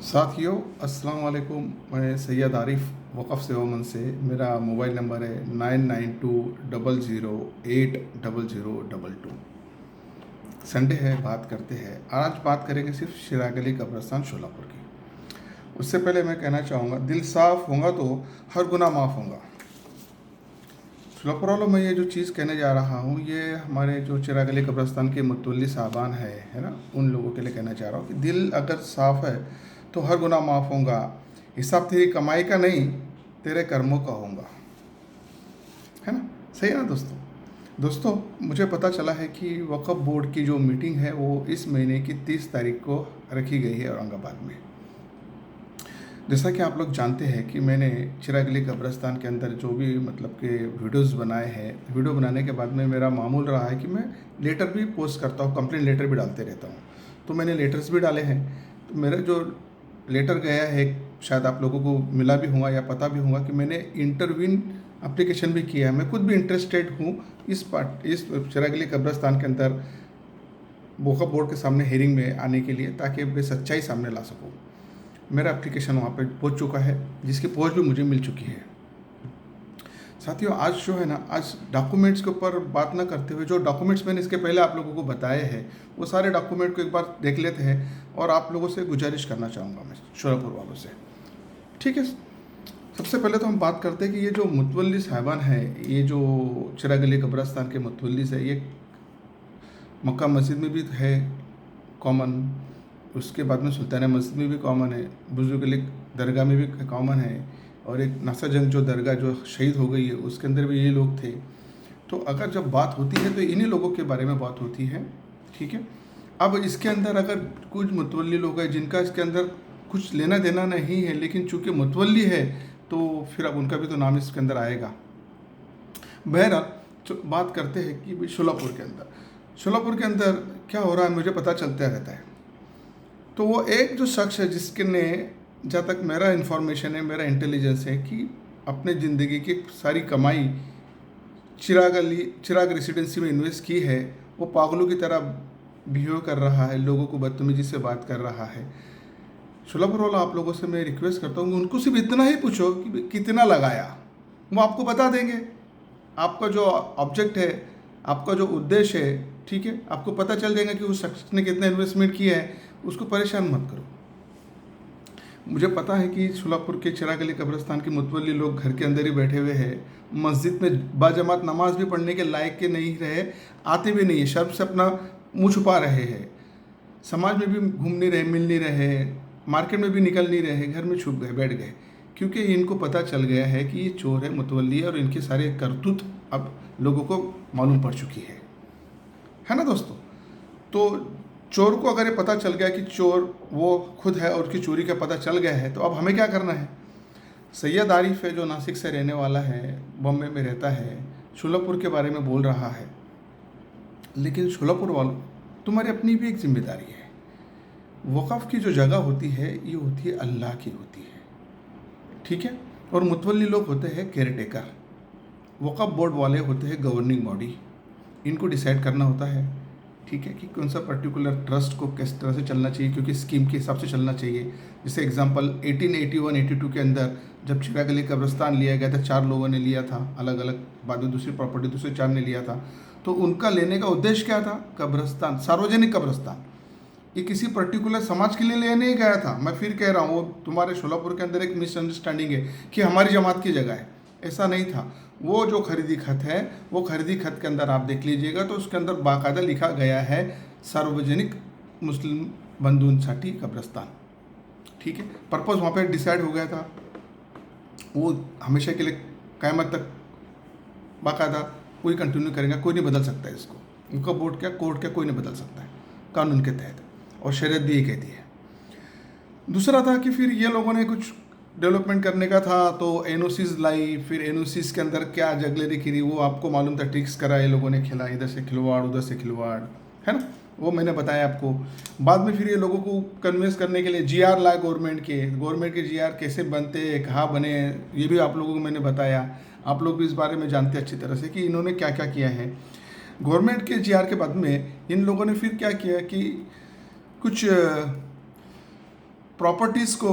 साथियों, अस्सलाम वालेकुम। मैं सैयद आरिफ वक़फ़ सेवामंद से। मेरा मोबाइल नंबर है 9920080022। संडे है, बात करते हैं। आज बात करेंगे सिर्फ चिराग अली कब्रिस्तान शोलापुर की। उससे पहले मैं कहना चाहूँगा, दिल साफ़ होगा तो हर गुनाह माफ़ होगा। शोलापुर वालों, मैं ये जो चीज़ कहने जा रहा हूँ, ये हमारे जो चिराग अली कब्रिस्तान के मुतवल्ली साहबान है ना, उन लोगों के लिए कहना चाह रहा हूँ कि दिल अगर साफ़ है तो हर गुनाह माफ़ होगा। हिसाब तेरी कमाई का नहीं, तेरे कर्मों का होगा, है ना? सही है ना दोस्तों? दोस्तों, मुझे पता चला है कि वक्फ बोर्ड की जो मीटिंग है वो इस महीने की 30 तारीख को रखी गई है औरंगाबाद में। जैसा कि आप लोग जानते हैं कि मैंने चिराग अली कब्रिस्तान के अंदर जो भी मतलब कि वीडियोस बनाए हैं, वीडियो बनाने के बाद में मेरा मामूल रहा है कि मैं लेटर भी पोस्ट करता हूँ, कंप्लेंट लेटर भी डालते रहता हूँ। तो मैंने लेटर्स भी डाले हैं। तो मेरा जो लेटर गया है, शायद आप लोगों को मिला भी होगा या पता भी होगा कि मैंने इंटरवीन एप्लीकेशन भी किया है। मैं खुद भी इंटरेस्टेड हूँ इस चिराग अली कब्रिस्तान के अंदर वक्फ बोर्ड के सामने हेयरिंग में आने के लिए, ताकि मैं सच्चाई सामने ला सकूँ। मेरा एप्लीकेशन वहाँ पे पहुँच चुका है, जिसकी पहुँच भी मुझे मिल चुकी है। साथियों, आज जो है ना, आज डॉक्यूमेंट्स के ऊपर बात ना करते हुए, जो डॉक्यूमेंट्स मैंने इसके पहले आप लोगों को बताए हैं, वो सारे डॉक्यूमेंट को एक बार देख लेते हैं। और आप लोगों से गुजारिश करना चाहूँगा मैं शोलापुर वालों से, ठीक है? सबसे पहले तो हम बात करते हैं कि ये जो मुतवल्ली साहिबान हैं, ये जो चिराग अली कब्रिस्तान के मुतवल्ली है, ये मक्का मस्जिद में भी है कॉमन, उसके बाद में सुल्तान मस्जिद में भी कॉमन है, बुजुर्ग अली दरगाह में भी कॉमन है, और एक नासा जंग जो दरगाह जो शहीद हो गई है उसके अंदर भी ये लोग थे। तो अगर जब बात होती है तो इन्हीं लोगों के बारे में बात होती है, ठीक है? अब इसके अंदर अगर कुछ मुतवल्ली लोग हैं जिनका इसके अंदर कुछ लेना देना नहीं है, लेकिन चूंकि मुतवल्ली है तो फिर अब उनका भी तो नाम इसके अंदर आएगा। बहरहाल बात करते हैं कि भाई शोलापुर के अंदर क्या हो रहा है, मुझे पता चलता रहता है। तो वो एक जो शख्स है जिसके ने, जहाँ तक मेरा इन्फॉर्मेशन है, मेरा इंटेलिजेंस है, कि अपने ज़िंदगी की सारी कमाई चिराग रेसिडेंसी में इन्वेस्ट की है, वो पागलों की तरह बिहेव कर रहा है, लोगों को बदतमीजी से बात कर रहा है। शोलापुर वाला, आप लोगों से मैं रिक्वेस्ट करता हूँ, उनको सिर्फ इतना ही पूछो कि कितना लगाया, वो आपको बता देंगे। आपका जो ऑब्जेक्ट है, आपका जो उद्देश्य है, ठीक है, आपको पता चल जाएगा कि उस शख्स ने कितना इन्वेस्टमेंट किया है। उसको परेशान मत करो। मुझे पता है कि शोलापुर के चिराग अली कब्रिस्तान के मुतवल्ली लोग घर के अंदर ही बैठे हुए हैं, मस्जिद में बाजमात नमाज भी पढ़ने के लायक के नहीं रहे, आते भी नहीं है, शर्म से अपना मुँह छुपा रहे हैं, समाज में भी घूम नहीं रहे, मिल नहीं रहे, मार्केट में भी निकल नहीं रहे, घर में छुप गए, बैठ गए, क्योंकि इनको पता चल गया है कि ये चोर है, मुतवल्ली है, और इनके सारे करतूत अब लोगों को मालूम पड़ चुकी है ना दोस्तों? तो चोर को अगर ये पता चल गया कि चोर वो खुद है और उसकी चोरी का पता चल गया है, तो अब हमें क्या करना है? सैयद आरिफ है, जो नासिक से रहने वाला है, बॉम्बे में रहता है, शोलापुर के बारे में बोल रहा है, लेकिन शोलापुर वालों, तुम्हारी अपनी भी एक जिम्मेदारी है। वक़्फ़ की जो जगह होती है, ये होती है अल्लाह की होती है, ठीक है? और मुतवल्ली लोग होते हैं केयर टेकर, वक़्फ़ बोर्ड वाले होते हैं गवर्निंग बॉडी, इनको डिसाइड करना होता है, ठीक है, कि कौन सा पर्टिकुलर ट्रस्ट को किस तरह से चलना चाहिए, क्योंकि स्कीम के हिसाब से चलना चाहिए। जैसे एग्जांपल 1881-82 के अंदर जब चिराग अली कब्रिस्तान लिया गया था, 4 लोगों ने लिया था अलग अलग, बाद में दूसरी प्रॉपर्टी दूसरे 4 ने लिया था। तो उनका लेने का उद्देश्य क्या था? कब्रिस्तान, सार्वजनिक कब्रिस्तान, ये किसी पर्टिकुलर समाज के लिए लेने नहीं गया था। मैं फिर कह रहा हूँ, वो तुम्हारे शोलापुर के अंदर एक मिसअंडरस्टैंडिंग है कि हमारी जमात की जगह है, ऐसा नहीं था। वो जो खरीदी खत है, वो खरीदी खत के अंदर आप देख लीजिएगा तो उसके अंदर बाकायदा लिखा गया है सार्वजनिक मुस्लिम बंधूंसाठी कब्रिस्तान, ठीक है? पर्पज़ वहाँ पे डिसाइड हो गया था, वो हमेशा के लिए क़यामत तक बाकायदा कोई कंटिन्यू करेंगे, कोई नहीं बदल सकता है इसको। उनका बोर्ड क्या, कोर्ट क्या, कोई नहीं बदल सकता है कानून के तहत, और शरीयत भी ये कहती है। दूसरा था कि फिर ये लोगों ने कुछ डेवलपमेंट करने का था, तो एनओसीज लाई, फिर एनओसीज के अंदर क्या जगलेरी करी, वो आपको मालूम था, ट्रिक्स करा ये लोगों ने, खेला, इधर से खिलवाड़ उधर से खिलवाड़, है ना? वो मैंने बताया आपको। बाद में फिर ये लोगों को कन्विंस करने के लिए जीआर लाए गवर्नमेंट के जीआर कैसे बनते, कहाँ बने, ये भी आप लोगों को मैंने बताया। आप लोग भी इस बारे में जानते हैं अच्छी तरह से कि इन्होंने क्या क्या किया है। गवर्नमेंट के जीआर के बाद में इन लोगों ने फिर क्या किया कि कुछ प्रॉपर्टीज़ को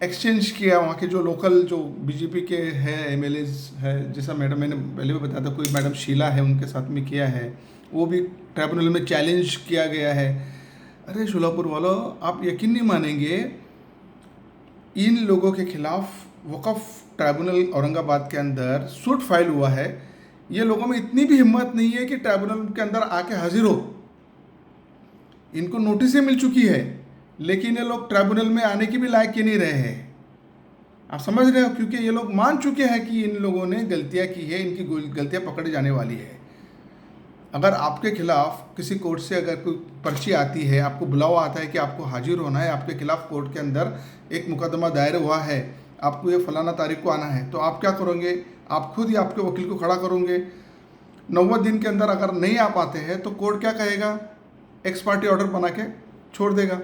एक्सचेंज किया। वहाँ के जो लोकल जो बीजेपी के हैं एमएलएज है, जैसा मैडम मैंने पहले भी बताया था, कोई मैडम शीला है, उनके साथ में किया है, वो भी ट्राइब्यूनल में चैलेंज किया गया है। अरे शोलापुर वालों, आप यकीन नहीं मानेंगे, इन लोगों के खिलाफ वक़फ़ ट्राइब्यूनल औरंगाबाद के अंदर सूट फाइल हुआ है। ये लोगों में इतनी भी हिम्मत नहीं है कि ट्राइब्यूनल के अंदर आके हाजिर हो। इनको नोटिसें मिल चुकी है, लेकिन ये लोग ट्राइब्यूनल में आने की भी लायक ही नहीं रहे हैं। आप समझ रहे हो, क्योंकि ये लोग मान चुके हैं कि इन लोगों ने गलतियां की है, इनकी गलतियां पकड़ी जाने वाली है। अगर आपके खिलाफ किसी कोर्ट से अगर कोई पर्ची आती है, आपको बुलावा आता है कि आपको हाजिर होना है, आपके खिलाफ कोर्ट के अंदर एक मुकदमा दायर हुआ है, आपको ये फलाना तारीख को आना है, तो आप क्या करोगे? आप खुद ही आपके वकील को खड़ा करोगे। 90 दिन के अंदर अगर नहीं आ पाते हैं तो कोर्ट क्या कहेगा? एक्स पार्टी ऑर्डर बना के छोड़ देगा।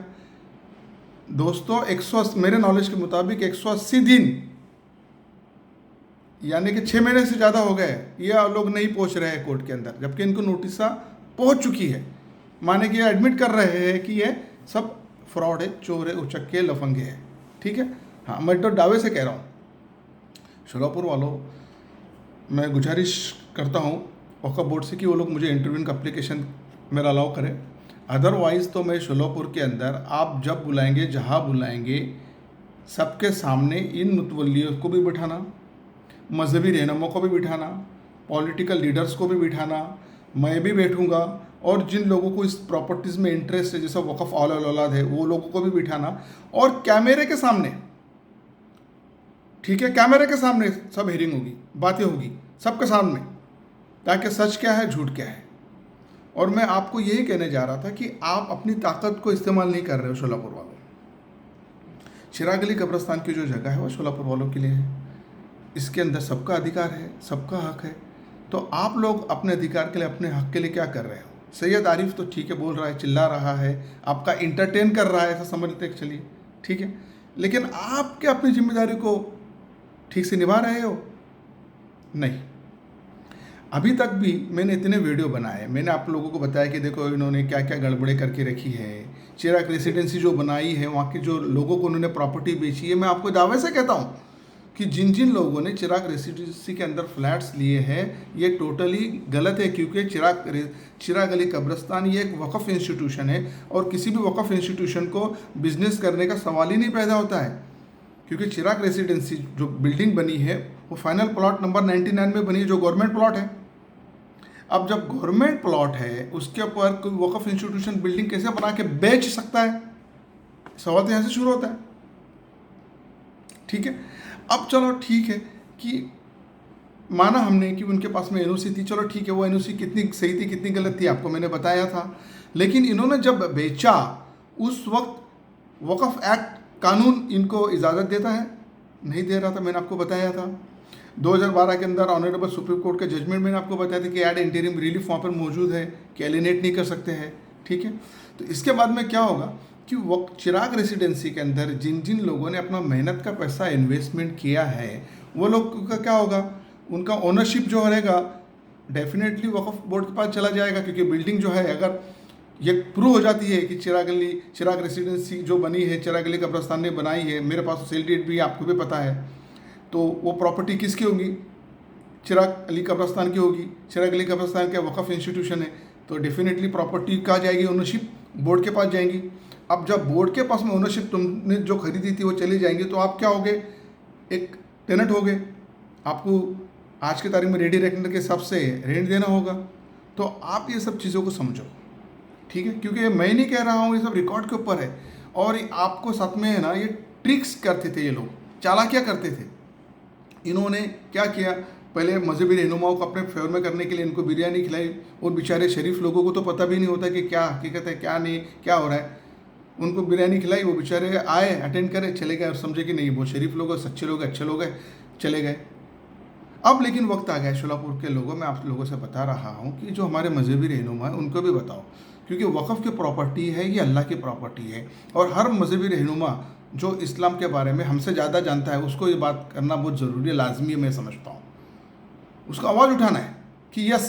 दोस्तों, 180 मेरे नॉलेज के मुताबिक 180 दिन यानी कि 6 महीने से ज़्यादा हो गए, ये लोग नहीं पहुंच रहे हैं कोर्ट के अंदर, जबकि इनको नोटिसा पहुंच चुकी है। माने कि ये एडमिट कर रहे हैं कि ये सब फ्रॉड है, चोर है, उचक्के, लफंगे है। ठीक है, हाँ, मैं तो दावे से कह रहा हूँ। शोलापुर वालों, मैं गुजारिश करता हूँ वक्फ बोर्ड से कि वो लोग मुझे इंटरव्यू का एप्लीकेशन मेरा अलाउ करें। अदरवाइज़ तो मैं शोलापुर के अंदर आप जब बुलाएंगे, जहाँ बुलाएंगे, सबके सामने इन मुतवल्लियों को भी बिठाना, मजहबी रहनुमा को भी बिठाना, पॉलिटिकल लीडर्स को भी बिठाना, मैं भी बैठूंगा, और जिन लोगों को इस प्रॉपर्टीज़ में इंटरेस्ट है, जैसा वक़फ़ औलाद है, वो लोगों को भी बिठाना, और कैमरे के सामने, ठीक है, कैमरे के सामने सब हियरिंग होगी, बातें होगी सबके सामने, ताकि सच क्या है, झूठ क्या है। और मैं आपको यही कहने जा रहा था कि आप अपनी ताकत को इस्तेमाल नहीं कर रहे हो शोलापुर वालों। चिराग अली कब्रिस्तान की जो जगह है वो शोलापुर वालों के लिए है, इसके अंदर सबका अधिकार है, सबका हक है। तो आप लोग अपने अधिकार के लिए, अपने हक के लिए क्या कर रहे हो? सैयद आरिफ तो ठीक है, बोल रहा है, चिल्ला रहा है, आपका इंटरटेन कर रहा है, ऐसा समझते हैं, चलिए ठीक है, लेकिन आप क्या अपनी जिम्मेदारी को ठीक से निभा रहे हो? नहीं। अभी तक भी मैंने इतने वीडियो बनाए, मैंने आप लोगों को बताया कि देखो इन्होंने क्या क्या गड़बड़े करके रखी है, चिराग रेसिडेंसी जो बनाई है, वहाँ के जो लोगों को उन्होंने प्रॉपर्टी बेची है। मैं आपको दावे से कहता हूँ कि जिन जिन लोगों ने चिराग रेसिडेंसी के अंदर फ्लैट्स लिए हैं, ये टोटली गलत है, क्योंकि चिराग अली कब्रिस्तान ये एक वक़फ़ इंस्टीट्यूशन है, और किसी भी वक़फ़ इंस्टीट्यूशन को बिजनेस करने का सवाल ही नहीं पैदा होता है। क्योंकि चिराग रेसिडेंसी जो बिल्डिंग बनी है वो फाइनल प्लॉट नंबर 99 में बनी है, जो गवर्नमेंट प्लॉट है। अब जब गवर्नमेंट प्लॉट है, उसके ऊपर कोई वक़फ़ इंस्टीट्यूशन बिल्डिंग कैसे बना के बेच सकता है? सवाल तो यहाँ से शुरू होता है। ठीक है, अब चलो ठीक है कि माना हमने कि उनके पास में एनओसी थी, चलो ठीक है, वो एनओसी कितनी सही थी कितनी गलत थी आपको मैंने बताया था, लेकिन इन्होंने जब बेचा उस वक्त वक़फ़ एक्ट कानून इनको इजाज़त देता है? नहीं दे रहा था, मैंने आपको बताया था। 2012 के अंदर ऑनरेबल सुप्रीम कोर्ट का जजमेंट मैंने आपको बताया था कि एड इंटीरियम रिलीफ वहाँ पर मौजूद है कि एलिनेट नहीं कर सकते हैं। ठीक है, तो इसके बाद में क्या होगा कि वो चिराग रेसिडेंसी के अंदर जिन जिन लोगों ने अपना मेहनत का पैसा इन्वेस्टमेंट किया है, वो लोग का क्या होगा? उनका ओनरशिप जो रहेगा डेफिनेटली वक़फ़ बोर्ड के पास चला जाएगा, क्योंकि बिल्डिंग जो है अगर ये प्रूव हो जाती है कि चिराग रेसिडेंसी जो बनी है चिराग अली कब्रिस्तान ने बनाई है, मेरे पास सेल डेट भी आपको भी पता है, तो वो प्रॉपर्टी किसकी होगी? चिराग अली कब्रिस्तान की होगी। चिराग अली कब्रिस्तान का वक़फ़ इंस्टीट्यूशन है, तो डेफिनेटली प्रॉपर्टी कहाँ जाएगी? ओनरशिप बोर्ड के पास जाएंगी। अब जब बोर्ड के पास में ओनरशिप तुमने जो खरीदी थी वो चली जाएंगी, तो आप क्या होगे? एक टेनेंट हो गए। आपको आज की तारीख में रेडी रेकनर के हिसाब से रेंट देना होगा। तो आप ये सब चीज़ों को समझो, ठीक है, क्योंकि मैं नहीं कह रहा हूँ, ये सब रिकॉर्ड के ऊपर है। और आपको साथ में है ना, ये ट्रिक्स करते थे, ये लोग चालाकियाँ करते थे। इन्होंने क्या किया? पहले मजहबी रहनुमाओं को अपने फेवर में करने के लिए इनको बिरयानी खिलाई, और बेचारे शरीफ लोगों को तो पता भी नहीं होता कि क्या हकीकत है, क्या नहीं, क्या हो रहा है। उनको बिरयानी खिलाई, वो बेचारे आए, अटेंड करे, चले गए, और समझे कि नहीं वो शरीफ लोग, सच्चे लोग, अच्छे लोग हैं, चले गए। अब लेकिन वक्त आ गया शोलापुर के लोगों, मैं आप लोगों से बता रहा हूँ कि जो हमारे मजहबी रहनुमा है उनको भी बताओ, क्योंकि वक़फ़ की प्रॉपर्टी है, ये अल्लाह की प्रॉपर्टी है, और हर मजहबी रहनुमा जो इस्लाम के बारे में हमसे ज़्यादा जानता है उसको ये बात करना बहुत ज़रूरी है, लाजमी है, मैं समझता हूँ। उसको आवाज़ उठाना है कि यस,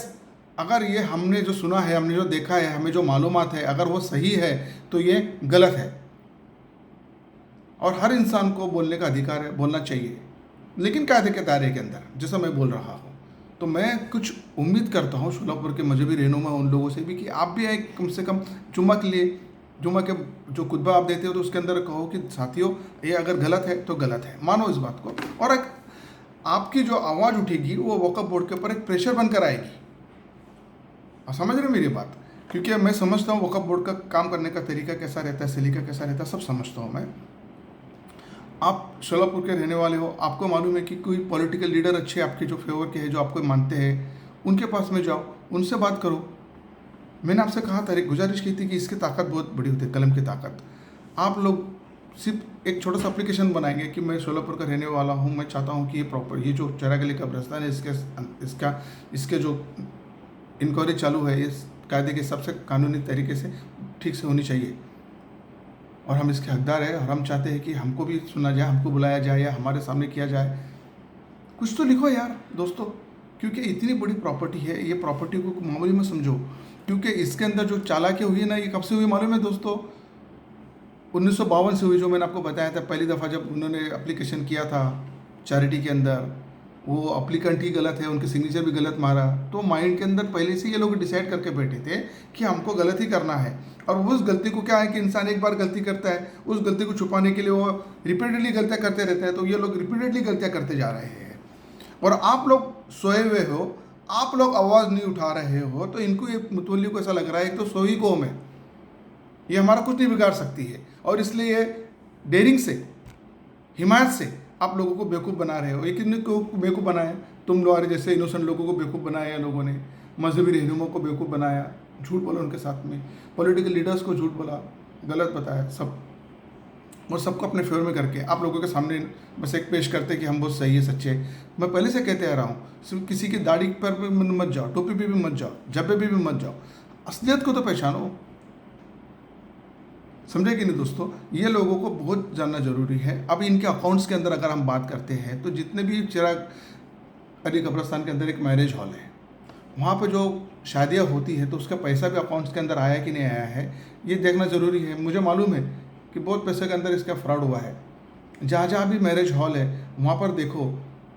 अगर ये हमने जो सुना है, हमने जो देखा है, हमें जो मालूमात है, अगर वो सही है तो ये गलत है। और हर इंसान को बोलने का अधिकार है, बोलना चाहिए, लेकिन कायदे के दायरे के अंदर, जैसा मैं बोल रहा हूँ। तो मैं कुछ उम्मीद करता हूँ शोलापुर के मजहबी रहनुमा उन लोगों से भी कि आप भी एक कम से कम जुम्मा के लिए, जुम्मा के जो खुतबा आप देते हो तो उसके अंदर कहो कि साथियों ये अगर गलत है तो गलत है, मानो इस बात को, और एक आपकी जो आवाज़ उठेगी वो वक्फ बोर्ड के ऊपर एक प्रेशर बनकर आएगी। आप समझ रहे हो मेरी बात? क्योंकि मैं समझता हूँ वक्फ बोर्ड का काम करने का तरीका कैसा रहता है, सलीका कैसा रहता है, सब समझता हूँ मैं। आप शोलापुर के रहने वाले हो, आपको मालूम है कि कोई पॉलिटिकल लीडर अच्छे आपके जो फेवर के हैं, जो आपको मानते हैं, उनके पास में जाओ, उनसे बात करो। मैंने आपसे कहा था, एक गुजारिश की थी कि इसकी ताकत बहुत बड़ी होती है, कलम की ताकत। आप लोग सिर्फ एक छोटा सा एप्लीकेशन बनाएंगे कि मैं शोलापुर का रहने वाला हूँ, मैं चाहता हूँ कि ये जो चेहरा गली कब्रिस्तान है इसके जो इंक्वायरी चालू है इस कायदे के सबसे कानूनी तरीके से ठीक से होनी चाहिए, और हम इसके हकदार हैं, और हम चाहते हैं कि हमको भी सुना जाए, हमको बुलाया जाए या हमारे सामने किया जाए। कुछ तो लिखो यार दोस्तों, क्योंकि इतनी बड़ी प्रॉपर्टी है, ये प्रॉपर्टी को मामूली में समझो। क्योंकि इसके अंदर जो चालाकी हुई है ना, ये कब से हुई मालूम है दोस्तों? 1952 से हुई, जो मैंने आपको बताया था पहली दफ़ा जब उन्होंने एप्लीकेशन किया था चैरिटी के अंदर। वो अप्लीकेंट ही गलत है, उनके सिग्नेचर भी गलत मारा, तो माइंड के अंदर पहले से ये लोग डिसाइड करके बैठे थे कि हमको गलत ही करना है। और उस गलती को क्या है कि इंसान एक बार गलती करता है, उस गलती को छुपाने के लिए वो रिपीटेडली गलतियाँ करते रहते हैं। तो ये लोग रिपीटेडली गलतियाँ करते जा रहे हैं, और आप लोग सोए हुए हो, आप लोग आवाज़ नहीं उठा रहे हो। तो इनको, ये मुतवल्ली को ऐसा लग रहा है तो सोई कौम है, ये हमारा कुछ नहीं बिगाड़ सकती है, और इसलिए ये डेयरिंग से, हिमायत से आप लोगों को बेवकूफ़ बना रहे हो। ये कितने को बेवकूफ़ बनाया? तुम लोग जैसे इनोसेंट लोगों को बेवकूफ़ बनाया लोगों ने, मजहबी रहनुमाओं को बेवकूफ़ बनाया, झूठ बोला उनके साथ में, पॉलिटिकल लीडर्स को झूठ बोला, गलत बताया सब, और सबको अपने फेवर में करके आप लोगों के सामने बस एक पेश करते कि हम बहुत सही है, सच्चे। मैं पहले से कहते आ रहा हूँ, सिर्फ किसी की दाढ़ी पर भी मत जाओ, टोपी पे भी मत जाओ, जब्बे पे भी मत जाओ, असलियत को तो पहचानो। समझे कि नहीं दोस्तों? ये लोगों को बहुत जानना जरूरी है। अब इनके अकाउंट्स के अंदर अगर हम बात करते हैं तो जितने भी चिराग अली कब्रिस्तान के अंदर एक मैरिज हॉल है, वहाँ पर जो शादियाँ होती है तो उसका पैसा भी अकाउंट्स के अंदर आया कि नहीं आया है, ये देखना ज़रूरी है। मुझे मालूम है कि बहुत पैसे के अंदर इसका फ्रॉड हुआ है। जहाँ जहाँ भी मैरिज हॉल है वहाँ पर देखो,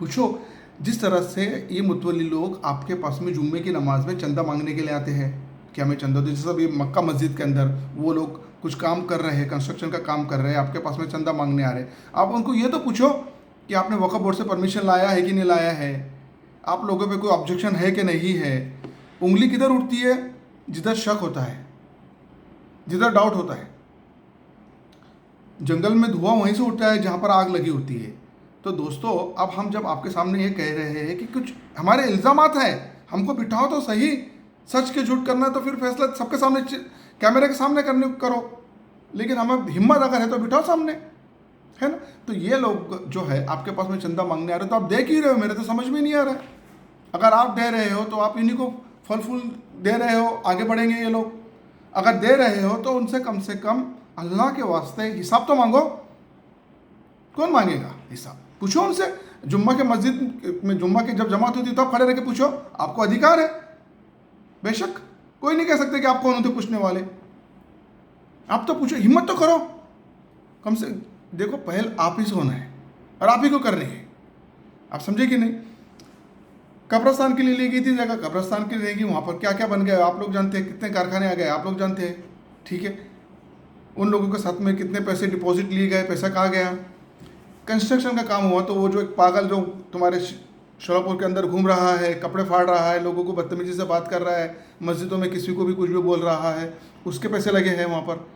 पूछो, जिस तरह से ये मुतवल्ली लोग आपके पास में जुम्मे की नमाज में चंदा मांगने के लिए आते हैं, क्या हमें चंदा दो, जैसे अभी मक्का मस्जिद के अंदर वो लोग कुछ काम कर रहे हैं, कंस्ट्रक्शन का काम कर रहे हैं, आपके पास में चंदा मांगने आ रहे हैं। आप उनको ये तो पूछो कि आपने वक्फ बोर्ड से परमिशन लाया है कि नहीं लाया है, आप लोगों पे कोई ऑब्जेक्शन है कि नहीं है। उंगली किधर उठती है? जिधर शक होता है, जिधर डाउट होता है। जंगल में धुआं वहीं से उठता है जहाँ पर आग लगी होती है। तो दोस्तों, अब हम जब आपके सामने ये कह रहे हैं कि कुछ हमारे इल्ज़ामात हैं, हमको बिठाओ तो सही, सच के झूठ करना तो फिर फैसला सबके सामने, कैमरे के सामने करो, लेकिन हमें हिम्मत अगर है तो बिठाओ सामने, है ना? तो ये लोग जो है आपके पास में चंदा मांगने आ रहे, तो आप दे क्यों रहे हो? मेरे तो समझ में नहीं आ रहा है। अगर आप दे रहे हो तो आप इन्हीं को फल फूल दे रहे हो, आगे बढ़ेंगे ये लोग। अगर दे रहे हो तो उनसे कम से कम अल्लाह के वास्ते हिसाब तो मांगो। कौन मांगेगा हिसाब? पूछो उनसे। जुम्मा के मस्जिद में, जुम्मा की जब जमात होती है तब खड़े रह के पूछो, आपको अधिकार है। बेशक कोई नहीं कह सकते कि आप कौन होते पूछने वाले, आप तो पूछो, हिम्मत तो करो कम से। देखो, पहल आप ही से होना है और आप ही को करनी है। आप समझे कि नहीं? कब्रिस्तान के लिए ली गई थी जगह, कब्रिस्तान के लिए रहेगी, वहाँ पर क्या क्या बन गया आप लोग जानते हैं, कितने कारखाने आ गए आप लोग जानते हैं, ठीक है? उन लोगों के साथ में कितने पैसे डिपॉजिट लिए गए, पैसा कहाँ गया? कंस्ट्रक्शन का काम हुआ तो वो जो एक पागल जो तुम्हारे शोलापुर के अंदर घूम रहा है, कपड़े फाड़ रहा है, लोगों को बदतमीजी से बात कर रहा है, मस्जिदों में किसी को भी कुछ भी बोल रहा है, उसके पैसे लगे हैं वहाँ पर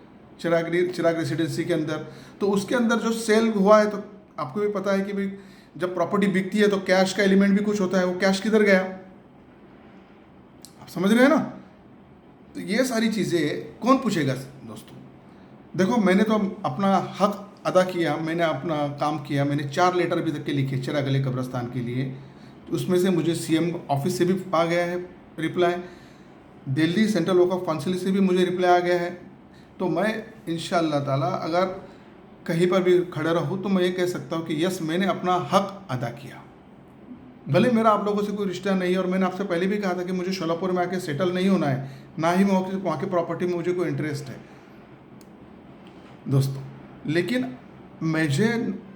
चिराग रेसिडेंसी के अंदर। तो उसके अंदर जो सेल हुआ है, तो आपको भी पता है कि भाई जब प्रॉपर्टी बिकती है तो कैश का एलिमेंट भी कुछ होता है, वो कैश किधर गया? आप समझ रहे हैं ना? तो ये सारी चीज़ें कौन पूछेगा दोस्तों? देखो, मैंने तो अपना हक अदा किया, मैंने अपना काम किया। मैंने 4 लेटर अभी तक के लिखे चिराग अली कब्रिस्तान के लिए। तो उसमें से मुझे सीएम ऑफिस से भी आ गया है रिप्लाई, दिल्ली सेंट्रल वक्फ काउंसिल से भी मुझे रिप्लाई आ गया है। तो मैं इंशाअल्लाह ताला अगर कहीं पर भी खड़ा रहूँ तो मैं ये कह सकता हूँ कि यस, मैंने अपना हक अदा किया। भले मेरा आप लोगों से कोई रिश्ता नहीं है, और मैंने आपसे पहले भी कहा था कि मुझे शोलापुर में आके सेटल नहीं होना है, ना ही वहाँ की प्रॉपर्टी में मुझे कोई इंटरेस्ट है दोस्तों। लेकिन मुझे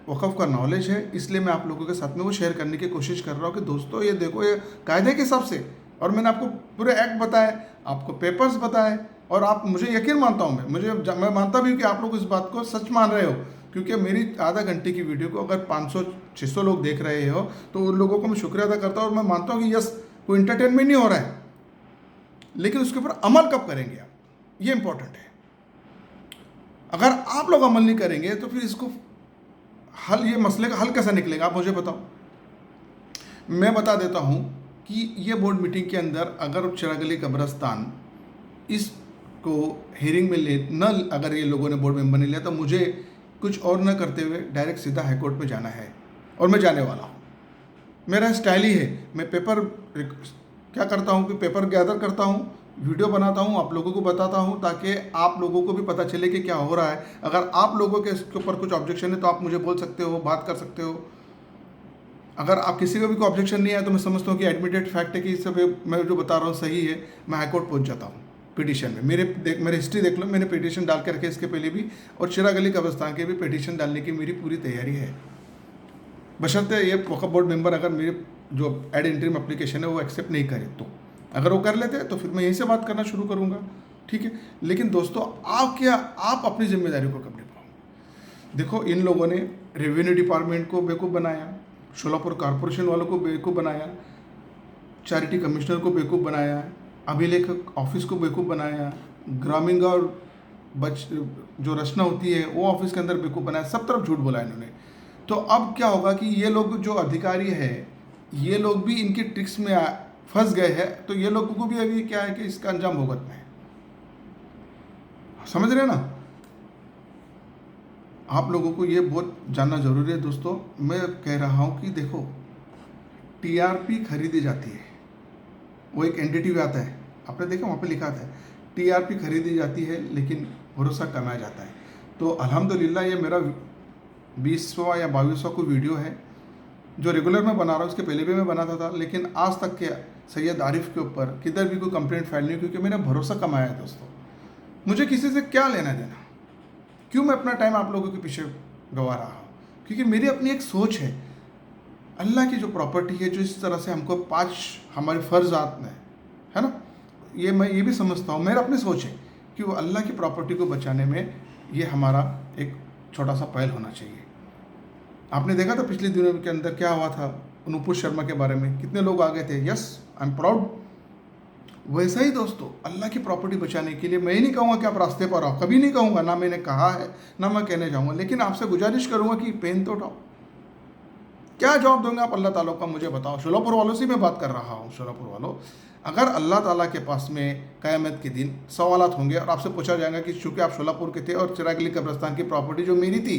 वक़्फ़ का नॉलेज है, इसलिए मैं आप लोगों के साथ में वो शेयर करने की कोशिश कर रहा हूँ कि दोस्तों ये देखो, ये कायदे के हिसाब से, और मैंने आपको पूरे एक्ट बताए, आपको पेपर्स बताए, और आप मुझे यकीन मानता हूँ, मैं मानता भी हूँ कि आप लोग इस बात को सच मान रहे हो, क्योंकि मेरी आधा घंटे की वीडियो को अगर 500-600 लोग देख रहे हो तो उन लोगों को मैं शुक्रिया अदा करता हूँ, और मैं मानता हूँ कि यस, कोई इंटरटेनमेंट नहीं हो रहा है, लेकिन उसके ऊपर अमल कब करेंगे आप, ये इंपॉर्टेंट है। अगर आप लोग अमल नहीं करेंगे तो फिर इसको ये मसले का हल कैसा निकलेगा, आप मुझे बताओ। मैं बता देता हूँ कि ये बोर्ड मीटिंग के अंदर अगर चिराग अली कब्रिस्तान इसको हेयरिंग में अगर ये लोगों ने बोर्ड मेंबर नहीं लिया तो मुझे कुछ और न करते हुए डायरेक्ट सीधा हाईकोर्ट में जाना है, और मैं जाने वाला हूँ। मेरा स्टाइल ही है, मैं क्या करता हूँ कि पेपर गैदर करता हूँ, वीडियो बनाता हूँ, आप लोगों को बताता हूँ, ताकि आप लोगों को भी पता चले कि क्या हो रहा है। अगर आप लोगों के इसके ऊपर कुछ ऑब्जेक्शन है तो आप मुझे बोल सकते हो, बात कर सकते हो। अगर आप किसी का भी कोई ऑब्जेक्शन नहीं है तो मैं समझता हूँ कि एडमिटेड फैक्ट है कि सब मैं जो बता रहा हूँ सही है, मैं हाईकोर्ट पहुँच जाता हूँ पिटीशन में। मेरे हिस्ट्री देख लो, मैंने पिटीशन डाल के रखे इसके पहले भी, और चिराग अली कब्रिस्तान के भी पिटीशन डालने की मेरी पूरी तैयारी है, बशर्ते ये वक्फ बोर्ड मेंबर अगर मेरे जो एड इंटरिम एप्लीकेशन है वो एक्सेप्ट नहीं करे तो। अगर वो कर लेते हैं तो फिर मैं यहीं से बात करना शुरू करूँगा, ठीक है। लेकिन दोस्तों आप अपनी जिम्मेदारी को कब निभाओ। देखो, इन लोगों ने रेवेन्यू डिपार्टमेंट को बेवकूफ़ बनाया, शोलापुर कॉरपोरेशन वालों को बेवकूफ़ बनाया, चैरिटी कमिश्नर को बेवकूफ़ बनाया, अभिलेखक ऑफिस को बेवकूफ़ बनाया, ग्रामीण और जो रचना होती है वो ऑफिस के अंदर बेवकूफ़ बनाया, सब तरफ झूठ बोला इन्होंने। तो अब क्या होगा कि ये लोग जो अधिकारी है, ये लोग भी इनकी ट्रिक्स में फंस गए हैं, तो ये लोगों को भी अभी क्या है कि इसका अंजाम भुगतना है। समझ रहे हैं ना। आप लोगों को ये बहुत जानना जरूरी है दोस्तों। मैं कह रहा हूँ कि देखो, टीआरपी खरीदी जाती है, वो एक एंटिटी में आता है, आपने देखा वहाँ पे लिखा था टीआरपी खरीदी जाती है लेकिन भरोसा कमाया जाता है। तो अल्हम्दुलिल्लाह ये मेरा 20वां या 22वां कोई वीडियो है जो रेगुलर मैं बना रहा हूँ। इसके पहले भी मैं बनाता था, लेकिन आज तक के सैयद आरिफ के ऊपर किधर भी कोई कंप्लेंट फाइल नहीं, क्योंकि मैंने भरोसा कमाया है दोस्तों। मुझे किसी से क्या लेना देना, क्यों मैं अपना टाइम आप लोगों के पीछे गंवा रहा हूँ, क्योंकि मेरी अपनी एक सोच है। अल्लाह की जो प्रॉपर्टी है, जो इस तरह से हमको 5 हमारे फ़र्ज़ात में है ना, ये मैं ये भी समझता हूँ, मेरा अपनी सोच है कि वो अल्लाह की प्रॉपर्टी को बचाने में ये हमारा एक छोटा सा पहल होना चाहिए। आपने देखा था पिछले दिनों के अंदर क्या हुआ था अनूपुर शर्मा के बारे में, कितने लोग आ गए थे। Yes, I am proud. वैसा ही दोस्तों, अल्लाह की प्रॉपर्टी बचाने के लिए मैं ही नहीं कहूँगा कि आप रास्ते पर आओ, कभी नहीं कहूँगा, ना मैंने कहा है ना मैं कहने जाऊँगा, लेकिन आपसे गुजारिश करूँगा कि पेन तो उठाओ। क्या जवाब दोगे आप अल्लाह ताला का, मुझे बताओ। शोलापुर वालों से मैं बात कर रहा हूँ। शोलापुर वालों, अगर अल्लाह ताला के पास में क़यामत के दिन सवालात होंगे और आपसे पूछा जाएगा कि चूँकि आप शोलापुर के थे और चिराग अली कब्रिस्तान की प्रॉपर्टी जो मेरी थी,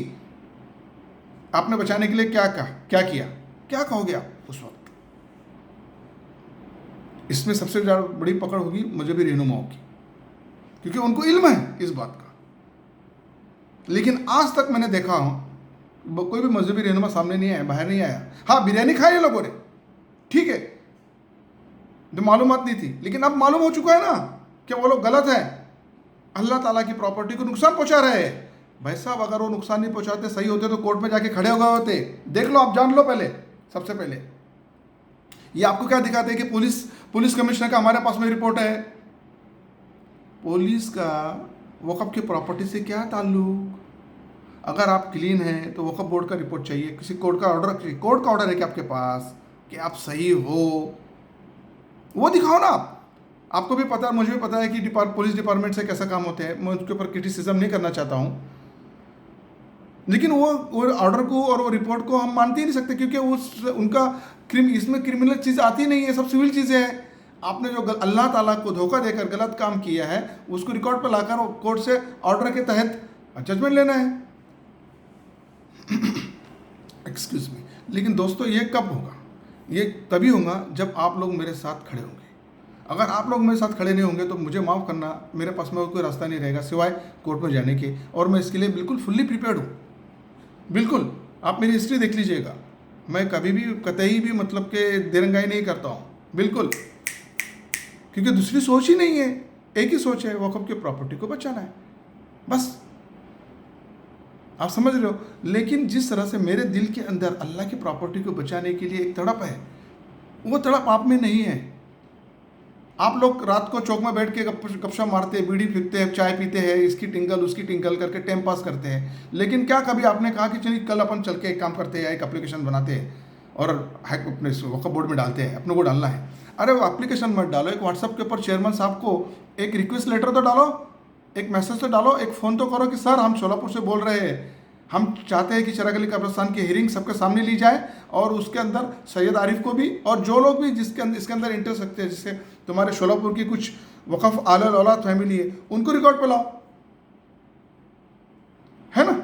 आपने बचाने के लिए क्या कहा, क्या किया, क्या कहोगे आप उस वक्त। इसमें सबसे ज़्यादा बड़ी पकड़ होगी मुझे भी रहनुमाओं की, क्योंकि उनको इल्म है इस बात का। लेकिन आज तक मैंने देखा हूँ कोई भी मजहबी रहनुमा सामने नहीं आया, बाहर नहीं आया। हाँ, बिरयानी खाई है लोगों ने, ठीक है, जो मालूमात नहीं थी, लेकिन अब मालूम हो चुका है ना कि वो लोग गलत हैं, अल्लाह ताला की प्रॉपर्टी को नुकसान पहुंचा रहे हैं। भाई साहब, अगर वो नुकसान नहीं पहुंचाते, सही होते तो कोर्ट में जाके खड़े हो गए होते। देख लो, आप जान लो पहले, सबसे पहले। ये आपको क्या दिखाते हैं कि पुलिस कमिश्नर का हमारे पास में रिपोर्ट है। पुलिस का वक़्फ़ की प्रॉपर्टी से क्या ताल्लुक। अगर आप क्लीन हैं तो वक़्फ़ बोर्ड का रिपोर्ट चाहिए, किसी कोर्ट का ऑर्डर है कि आपके पास कि आप सही हो, वो दिखाओ ना आप। आपको भी पता है, मुझे भी पता है कि पुलिस डिपार्टमेंट से कैसा काम होते हैं। मैं उसके ऊपर क्रिटिसिज्म नहीं करना चाहता हूँ, लेकिन वो ऑर्डर को और वो रिपोर्ट को हम मानते ही नहीं सकते, क्योंकि उनका इसमें क्रिमिनल चीज़ आती नहीं है, सब सिविल चीज़ें हैं। आपने जो अल्लाह ताला को धोखा देकर गलत काम किया है, उसको रिकॉर्ड पर लाकर कोर्ट से ऑर्डर के तहत जजमेंट लेना है। Excuse me. लेकिन दोस्तों, ये कब होगा? ये तभी होगा जब आप लोग मेरे साथ खड़े होंगे। अगर आप लोग मेरे साथ खड़े नहीं होंगे तो मुझे माफ़ करना, मेरे पास में कोई रास्ता नहीं रहेगा सिवाय कोर्ट में जाने के, और मैं इसके लिए बिल्कुल फुल्ली प्रिपेयर्ड हूँ। बिल्कुल, आप मेरी हिस्ट्री देख लीजिएगा, मैं कभी भी कतई भी मतलब के दिरंगाई नहीं करता हूँ, बिल्कुल, क्योंकि दूसरी सोच ही नहीं है, एक ही सोच है, वक़्फ़ की प्रॉपर्टी को बचाना है, बस। आप समझ रहे हो। लेकिन जिस तरह से मेरे दिल के अंदर अल्लाह की प्रॉपर्टी को बचाने के लिए एक तड़प है, वो तड़प आप में नहीं है। आप लोग रात को चौक में बैठ के गपशप मारते हैं, बीड़ी पीते हैं, चाय पीते हैं, इसकी टिंकल उसकी टिंकल करके टाइम पास करते हैं। लेकिन क्या कभी आपने कहा कि चलिए कल अपन चल के एक काम करते हैं, एक एप्लीकेशन बनाते हैं और हैक अपने वक्फ बोर्ड में डालते हैं, अपने को डालना है। अरे वो एप्लीकेशन मत डालो, एक व्हाट्सअप के ऊपर चेयरमैन साहब को एक रिक्वेस्ट लेटर तो डालो, एक मैसेज तो डालो, एक फ़ोन तो करो कि सर हम शोलापुर से बोल रहे हैं, हम चाहते हैं कि चिराग अली कब्रिस्तान की हियरिंग सबके सामने ली जाए और उसके अंदर सैयद आरिफ को भी और जो लोग भी जिसके अंदर इसके अंदर इंटरेस्ट रखते हैं, जिससे तुम्हारे शोलापुर की कुछ वक़फ़ आला औलाद फैमिली है, उनको रिकॉर्ड पे लाओ, है ना।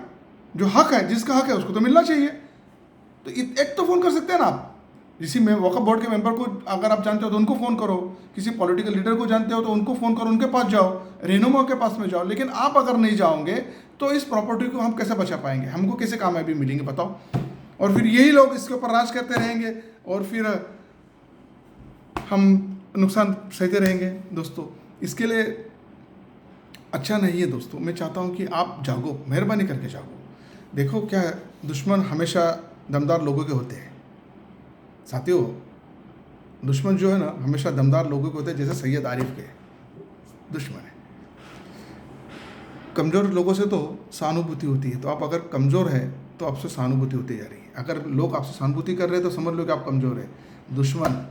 जो हक है, जिसका हक है उसको तो मिलना चाहिए। तो एक तो फ़ोन कर सकते हैं ना आप, किसी में वक्फ बोर्ड के मेंबर को अगर आप जानते हो तो उनको फ़ोन करो, किसी पॉलिटिकल लीडर को जानते हो तो उनको फ़ोन करो, उनके पास जाओ, रहनुमा के पास में जाओ। लेकिन आप अगर नहीं जाओगे तो इस प्रॉपर्टी को हम कैसे बचा पाएंगे, हमको कैसे कामयाबी मिलेंगे बताओ। और फिर यही लोग इसके ऊपर राज करते रहेंगे और फिर हम नुकसान सहते रहेंगे। दोस्तों इसके लिए अच्छा नहीं है। दोस्तों मैं चाहता हूँ कि आप जागो, मेहरबानी करके जागो। देखो क्या है, दुश्मन हमेशा दमदार लोगों के होते हैं साथियों। दुश्मन जो है ना हमेशा दमदार लोगों के होते हैं, जैसे सैयद आरिफ के दुश्मन है। कमज़ोर लोगों से तो सहानुभूति होती है, तो आप अगर कमज़ोर है तो आपसे सहानुभूति होती जा रही है। अगर लोग आपसे सहानुभूति कर रहे हैं तो समझ लो कि आप कमज़ोर है। दुश्मन,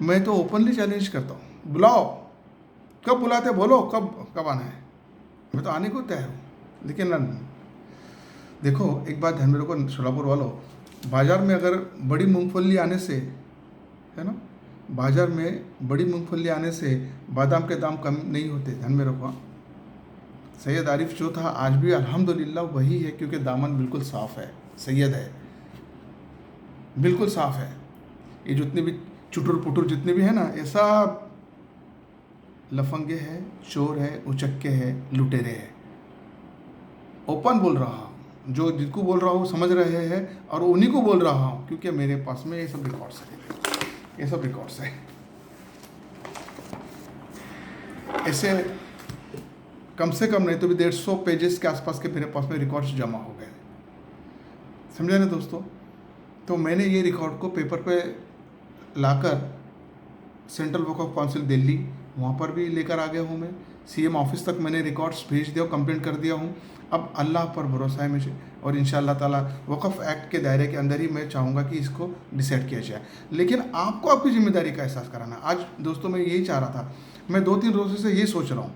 मैं तो ओपनली चैलेंज करता हूँ, बुलाओ, कब बुलाते बोलो, कब आना है, मैं तो आने को तैयार हूँ। लेकिन देखो एक बात ध्यान में रखो शोलापुर वालों, बाज़ार में अगर बड़ी मूंगफली आने से, है ना, बाज़ार में बड़ी मूंगफली आने से बादाम के दाम कम नहीं होते, ध्यान में रखो। सैयद आरिफ जो था आज भी अल्हम्दुलिल्लाह वही है, क्योंकि दामन बिल्कुल साफ़ है, सैयद है, बिल्कुल साफ़ है। ये जितने भी चुटुर पुटुर जितने भी है ना, ये सब लफंगे हैं, चोर है, उचक्के हैं, लुटेरे हैं। ओपन बोल रहा हूँ, जो जिनको बोल रहा हूँ समझ रहे हैं और उन्हीं को बोल रहा हूँ, क्योंकि मेरे पास में ये सब रिकॉर्ड्स है, ये सब रिकॉर्ड्स है। ऐसे कम से कम नहीं तो भी 150 पेजेस के आसपास के मेरे पास में रिकॉर्ड्स जमा हो गए, समझे ना दोस्तों। तो मैंने ये रिकॉर्ड को पेपर पे लाकर सेंट्रल वक्फ काउंसिल दिल्ली, वहाँ पर भी लेकर आ गया हूँ मैं। सीएम ऑफिस तक मैंने रिकॉर्ड्स भेज दिया, कंप्लेंट कर दिया हूँ। अब अल्लाह पर भरोसा है मुझे और इंशाअल्लाह ताला वक्फ एक्ट के दायरे के अंदर ही मैं चाहूँगा कि इसको डिसाइड किया जाए। लेकिन आपको आपकी जिम्मेदारी का एहसास कराना। आज दोस्तों मैं यही चाह रहा था, मैं 2-3 रोज़ों से ये सोच रहा हूँ,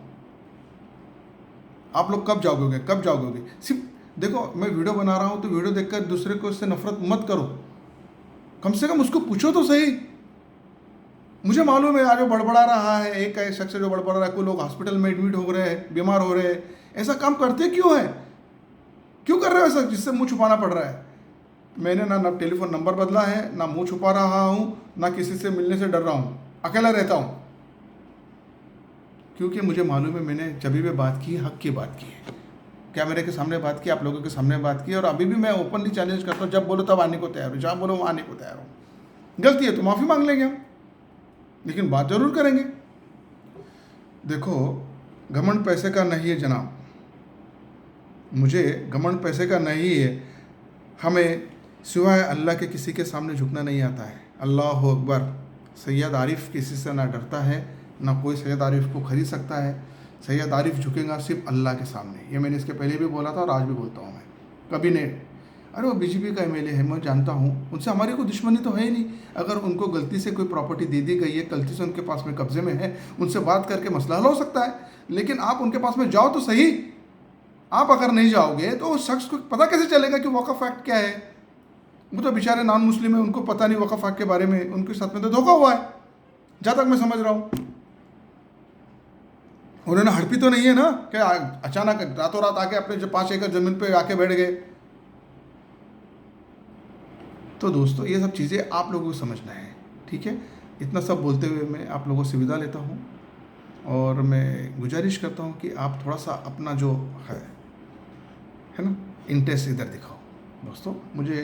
आप लोग कब जाओगे, कब जाओगे। सिर्फ देखो मैं वीडियो बना रहा हूँ तो वीडियो देखकर दूसरे को इससे नफरत मत करो, कम से कम उसको पूछो तो सही। मुझे मालूम है आज वो बड़बड़ा रहा है, एक शख्स जो बड़बड़ा रहा है, कोई लोग हॉस्पिटल में एडमिट हो रहे हैं, बीमार हो रहे हैं, ऐसा काम करते क्यों है, क्यों कर रहे हो ऐसा जिससे मुंह छुपाना पड़ रहा है। मैंने ना टेलीफोन नंबर बदला है, ना मुंह छुपा रहा हूँ, ना किसी से मिलने से डर रहा हूँ, अकेला रहता हूँ, क्योंकि मुझे मालूम है मैंने जब भी बात की हक की बात की है, कैमरे के सामने बात की, आप लोगों के सामने बात की, और अभी भी मैं ओपनली चैलेंज करता हूँ, जब बोलो तब आने को तैयार हूँ, जहाँ बोलो आने को तैयार हूँ। गलती है तो माफ़ी मांग लेंगे हम, लेकिन बात ज़रूर करेंगे। देखो घमंड पैसे का नहीं है जनाब, मुझे घमंड पैसे का नहीं है, हमें सिवाय अल्लाह के किसी के सामने झुकना नहीं आता है। अल्लाह अकबर। सैयद आरिफ किसी से ना डरता है, ना कोई सैयद आरिफ को खरीद सकता है। सैयद आरिफ झुकेगा सिर्फ अल्लाह के सामने, ये मैंने इसके पहले भी बोला था और आज भी बोलता हूँ मैं, कभी नहीं। अरे वो बीजेपी का एमएलए है, मैं जानता हूँ, उनसे हमारी कोई दुश्मनी तो है ही नहीं। अगर उनको गलती से कोई प्रॉपर्टी दे दी गई है, गलती से उनके पास में कब्जे में है, उनसे बात करके मसला हल हो सकता है। लेकिन आप उनके पास में जाओ तो सही। आप अगर नहीं जाओगे तो उस शख्स को पता कैसे चलेगा कि वक्फ एक्ट क्या है। वो तो बेचारे नॉन मुस्लिम है, उनको पता नहीं वक्फ एक्ट के बारे में, उनके साथ में तो धोखा हुआ है, जहाँ तक मैं समझ रहा हूँ। उन्होंने हड़पी तो नहीं है ना कि अचानक रातों रात आके अपने 5 एकड़ ज़मीन पे आके बैठ गए। तो दोस्तों ये सब चीज़ें आप लोगों को समझना है, ठीक है। इतना सब बोलते हुए मैं आप लोगों से विदा लेता हूँ और मैं गुजारिश करता हूँ कि आप थोड़ा सा अपना जो है ना इंटरेस्ट इधर दिखाओ। दोस्तों मुझे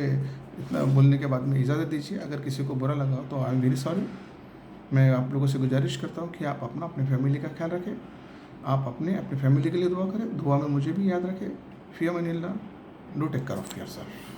इतना बोलने के बाद में इजाज़त दीजिए, अगर किसी को बुरा लगा तो आई एम वेरी सॉरी। मैं आप लोगों से गुजारिश करता हूँ कि आप अपना अपनी फैमिली का ख्याल रखें, आप अपनी फैमिली के लिए दुआ करें, दुआ में मुझे भी याद रखें। फ़ी अमानिल्लाह, do take care of yourself.